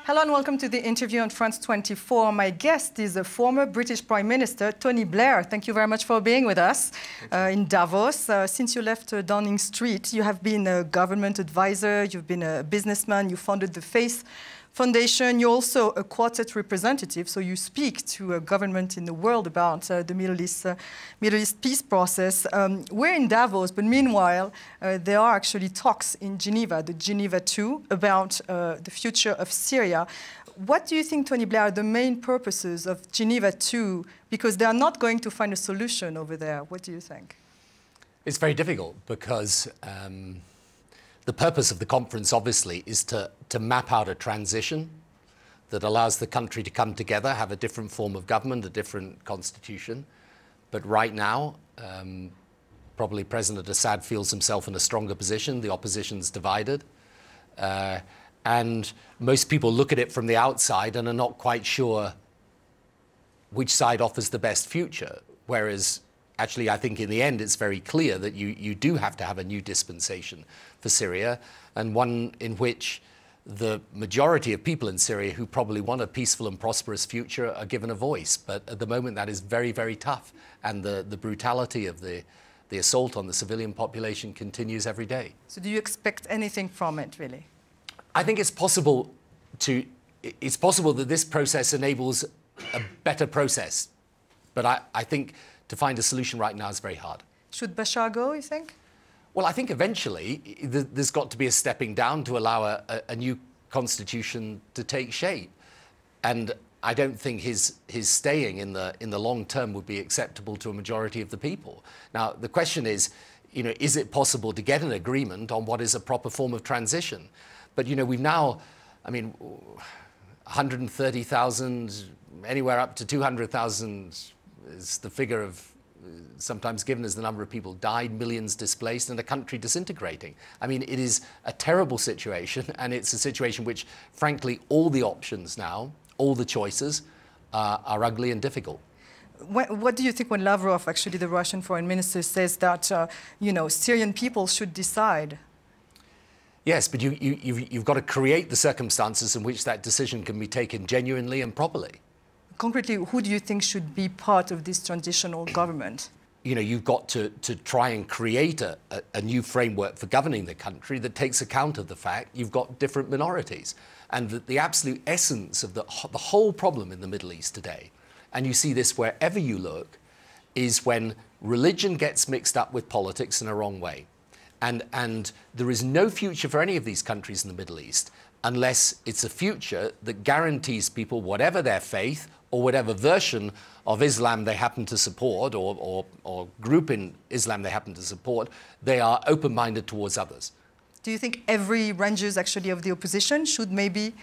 Hello and welcome to the interview on France 24. My guest is a former British Prime Minister, Tony Blair. Thank you very much for being with us in Davos. Since you left Downing Street, you have been a government advisor, you've been a businessman, you founded the Faith Foundation. You're also a Quartet representative, so you speak to a government in the world about the Middle East peace process. We're in Davos, but meanwhile, there are actually talks in Geneva, the Geneva II, about the future of Syria. What do you think, Tony Blair, are the main purposes of Geneva II? Because they are not going to find a solution over there. What do you think? It's very difficult because the purpose of the conference, obviously, is to map out a transition that allows the country to come together, have a different form of government, a different constitution. But right now, probably President Assad feels himself in a stronger position. The opposition's divided. And most people look at it from the outside and are not quite sure which side offers the best future. Whereas, actually, I think in the end, it's very clear that you do have to have a new dispensation for Syria, and one in which the majority of people in Syria who probably want a peaceful and prosperous future are given a voice. But at the moment, that is very, very tough. And the brutality of the assault on the civilian population continues every day. So do you expect anything from it, really? I think it's possible that this process enables a better process. But I think to find a solution right now is very hard. Should Bashar go, you think? Well, I think eventually there's got to be a stepping down to allow a new constitution to take shape. And I don't think his staying in the long term would be acceptable to a majority of the people. Now, the question is, is it possible to get an agreement on what is a proper form of transition? But, we've now, 130,000, anywhere up to 200,000 is the figure of sometimes given as the number of people died, millions displaced, and a country disintegrating. It is a terrible situation, and it's a situation which, frankly, all the options now, all the choices, are ugly and difficult. What do you think when Lavrov, actually the Russian foreign minister, says that, Syrian people should decide? Yes, but you've got to create the circumstances in which that decision can be taken genuinely and properly. Concretely, who do you think should be part of this transitional government? You've got to try and create a new framework for governing the country that takes account of the fact you've got different minorities. And that the absolute essence of the whole problem in the Middle East today, and you see this wherever you look, is when religion gets mixed up with politics in a wrong way. And there is no future for any of these countries in the Middle East unless it's a future that guarantees people, whatever their faith or whatever version of Islam they happen to support or group in Islam they happen to support, they are open-minded towards others. Do you think every ranges actually of the opposition should maybe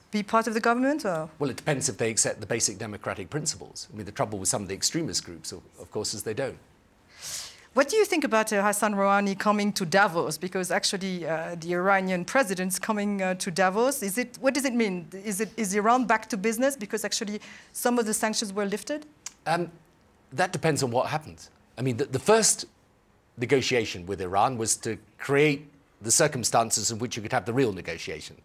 be part of the government? Or? Well, it depends if they accept the basic democratic principles. The trouble with some of the extremist groups, of course, is they don't. What do you think about Hassan Rouhani coming to Davos? Because actually the Iranian president's coming to Davos. What does it mean? Is Iran back to business because actually some of the sanctions were lifted? That depends on what happens. The first negotiation with Iran was to create the circumstances in which you could have the real negotiation.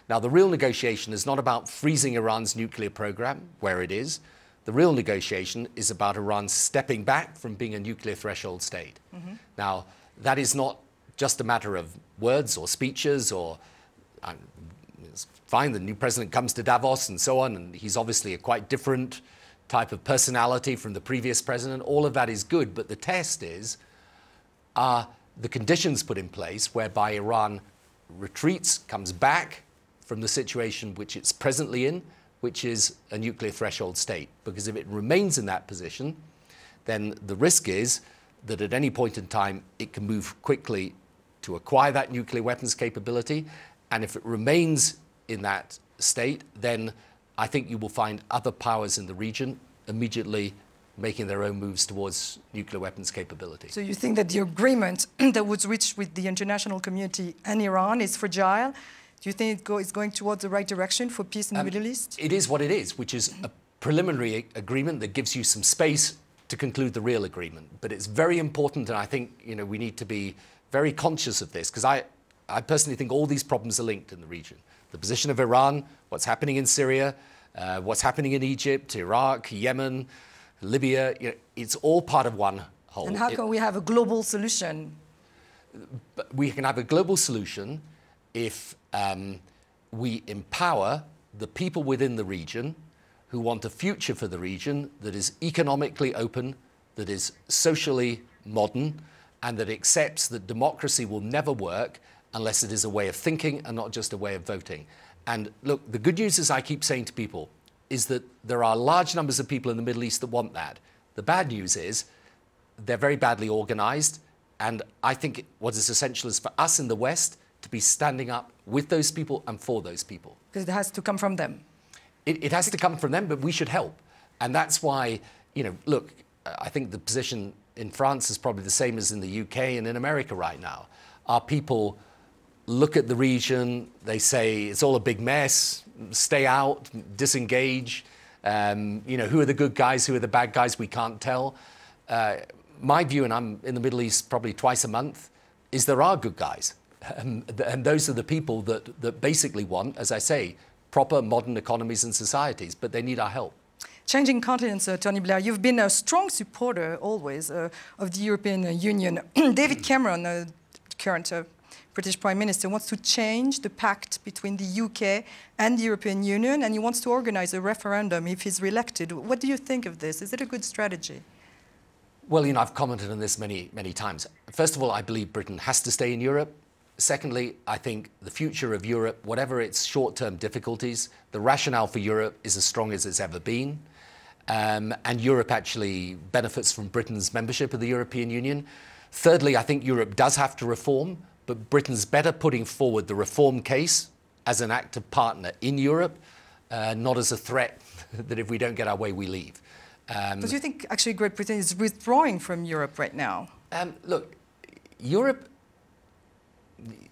Now, the real negotiation is not about freezing Iran's nuclear program, where it is. The real negotiation is about Iran stepping back from being a nuclear threshold state. Mm-hmm. Now, that is not just a matter of words or speeches or... it's fine, the new president comes to Davos and so on, and he's obviously a quite different type of personality from the previous president. All of that is good, but the test is, are the conditions put in place whereby Iran retreats, comes back from the situation which it's presently in, which is a nuclear threshold state. Because if it remains in that position, then the risk is that at any point in time, it can move quickly to acquire that nuclear weapons capability. And if it remains in that state, then I think you will find other powers in the region immediately making their own moves towards nuclear weapons capability. So you think that the agreement that was reached with the international community and Iran is fragile? Do you think it's going towards the right direction for peace in the Middle East? It is what it is, which is a preliminary agreement that gives you some space to conclude the real agreement. But it's very important, and I think we need to be very conscious of this, because I personally think all these problems are linked in the region. The position of Iran, what's happening in Syria, what's happening in Egypt, Iraq, Yemen, Libya, it's all part of one whole. And how can we have a global solution? We can have a global solution if we empower the people within the region who want a future for the region that is economically open, that is socially modern, and that accepts that democracy will never work unless it is a way of thinking and not just a way of voting. And look, the good news, as I keep saying to people, is that there are large numbers of people in the Middle East that want that. The bad news is they're very badly organized, and I think what is essential is for us in the West to be standing up with those people and for those people. Because it has to come from them. It has to come from them, but we should help. And that's why, look, I think the position in France is probably the same as in the UK and in America right now. Our people look at the region, they say it's all a big mess, stay out, disengage, who are the good guys, who are the bad guys, we can't tell. My view, and I'm in the Middle East probably twice a month, is there are good guys. And those are the people that basically want, as I say, proper modern economies and societies, but they need our help. Changing continents, Tony Blair, you've been a strong supporter always of the European Union. David Cameron, the current British Prime Minister, wants to change the pact between the UK and the European Union, and he wants to organize a referendum if he's re-elected. What do you think of this? Is it a good strategy? Well, I've commented on this many, many times. First of all, I believe Britain has to stay in Europe. Secondly, I think the future of Europe, whatever its short-term difficulties, the rationale for Europe is as strong as it's ever been. And Europe actually benefits from Britain's membership of the European Union. Thirdly, I think Europe does have to reform, but Britain's better putting forward the reform case as an active partner in Europe, not as a threat that if we don't get our way, we leave. But do you think actually Great Britain is withdrawing from Europe right now? Look, Europe,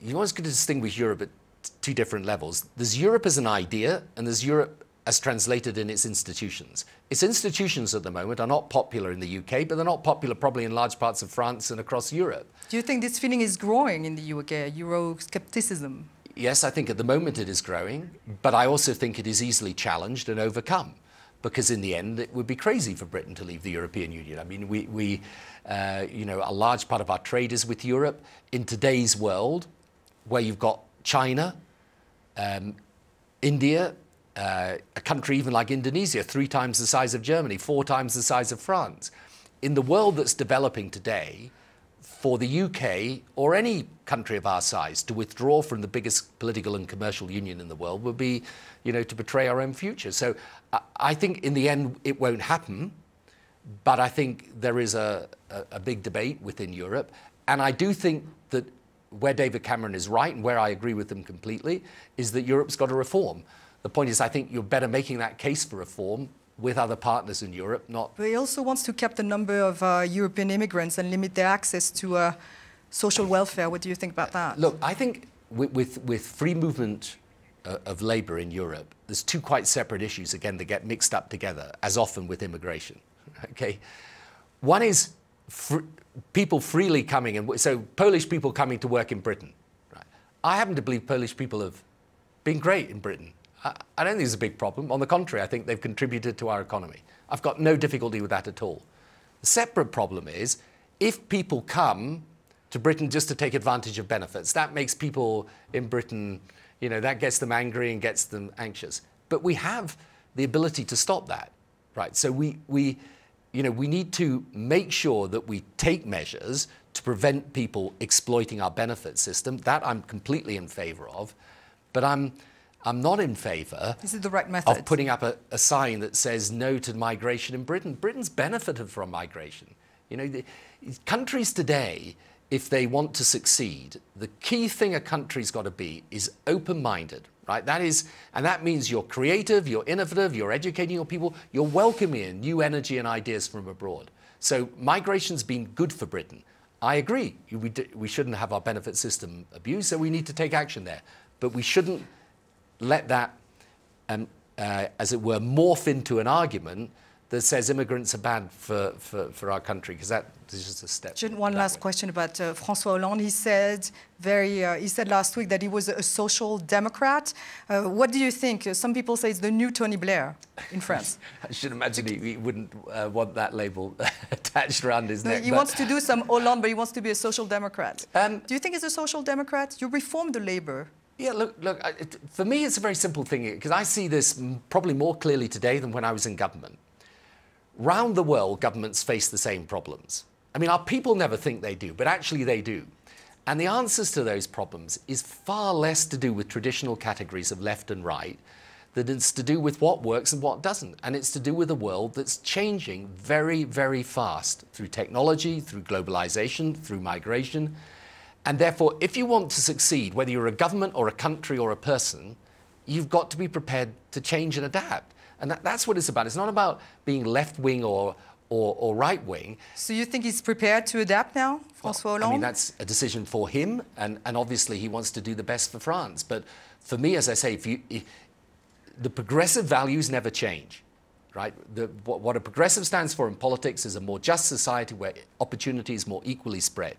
you always got to distinguish Europe at two different levels. There's Europe as an idea, and there's Europe as translated in its institutions. Its institutions at the moment are not popular in the UK, but they're not popular probably in large parts of France and across Europe. Do you think this feeling is growing in the UK, Euroscepticism? Yes, I think at the moment it is growing, but I also think it is easily challenged and overcome, because in the end it would be crazy for Britain to leave the European Union. I mean, a large part of our trade is with Europe. In today's world, where you've got China, India, a country even like Indonesia, 3 times the size of Germany, 4 times the size of France. In the world that's developing today, for the UK or any country of our size to withdraw from the biggest political and commercial union in the world would be, to betray our own future. So I think in the end it won't happen, but I think there is a big debate within Europe. And I do think that where David Cameron is right, and where I agree with him completely, is that Europe's got to reform. The point is, I think you're better making that case for reform with other partners in Europe, not... But he also wants to cap the number of European immigrants and limit their access to social welfare. What do you think about that? Look, I think with free movement of labour in Europe, there's 2 quite separate issues, again, that get mixed up together, as often with immigration. Okay? One is people freely coming, and so Polish people coming to work in Britain. Right? I happen to believe Polish people have been great in Britain. I don't think it's a big problem. On the contrary, I think they've contributed to our economy. I've got no difficulty with that at all. The separate problem is if people come to Britain just to take advantage of benefits, that makes people in Britain, that gets them angry and gets them anxious. But we have the ability to stop that, right? So we need to make sure that we take measures to prevent people exploiting our benefit system. That I'm completely in favour of, but I'm not in favour of putting up a sign that says no to migration in Britain. Britain's benefited from migration. The countries today, if they want to succeed, the key thing a country's got to be is open-minded, right? That means you're creative, you're innovative, you're educating your people, you're welcoming in new energy and ideas from abroad. So migration's been good for Britain. I agree, we shouldn't have our benefit system abused, so we need to take action there. But we shouldn't let that, as it were, morph into an argument that says immigrants are bad for our country, because that is just a step. One last question about François Hollande. He said last week that he was a social democrat. What do you think? Some people say it's the new Tony Blair in France. I should imagine he wouldn't want that label attached around his neck. He wants to do some Hollande, but he wants to be a social democrat. Do you think he's a social democrat? You reformed the Labour. Yeah, look. For me, it's a very simple thing, because I see this probably more clearly today than when I was in government. Round the world, governments face the same problems. I mean, our people never think they do, but actually they do. And the answers to those problems is far less to do with traditional categories of left and right than it's to do with what works and what doesn't. And it's to do with a world that's changing very, very fast through technology, through globalization, through migration. And therefore, if you want to succeed, whether you're a government or a country or a person, you've got to be prepared to change and adapt. And that's what it's about. It's not about being left-wing or right-wing. So you think he's prepared to adapt now, François Hollande? I mean, that's a decision for him, and obviously he wants to do the best for France. But for me, as I say, the progressive values never change, right? What a progressive stands for in politics is a more just society where opportunity is more equally spread.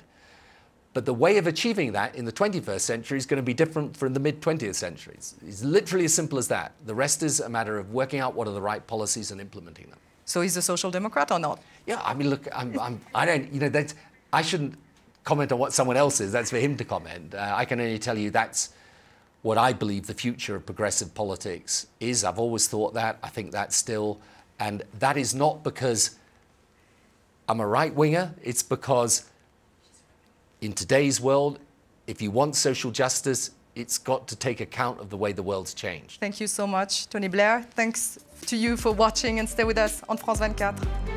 But the way of achieving that in the 21st century is going to be different from the mid-20th century. It's literally as simple as that. The rest is a matter of working out what are the right policies and implementing them. So he's a social democrat or not? Yeah, I mean, look, I don't, you know, I shouldn't comment on what someone else is. That's for him to comment. I can only tell you that's what I believe the future of progressive politics is. I've always thought that. I think that still. And that is not because I'm a right-winger. It's because in today's world, if you want social justice, it's got to take account of the way the world's changed. Thank you so much, Tony Blair. Thanks to you for watching, and stay with us on France 24.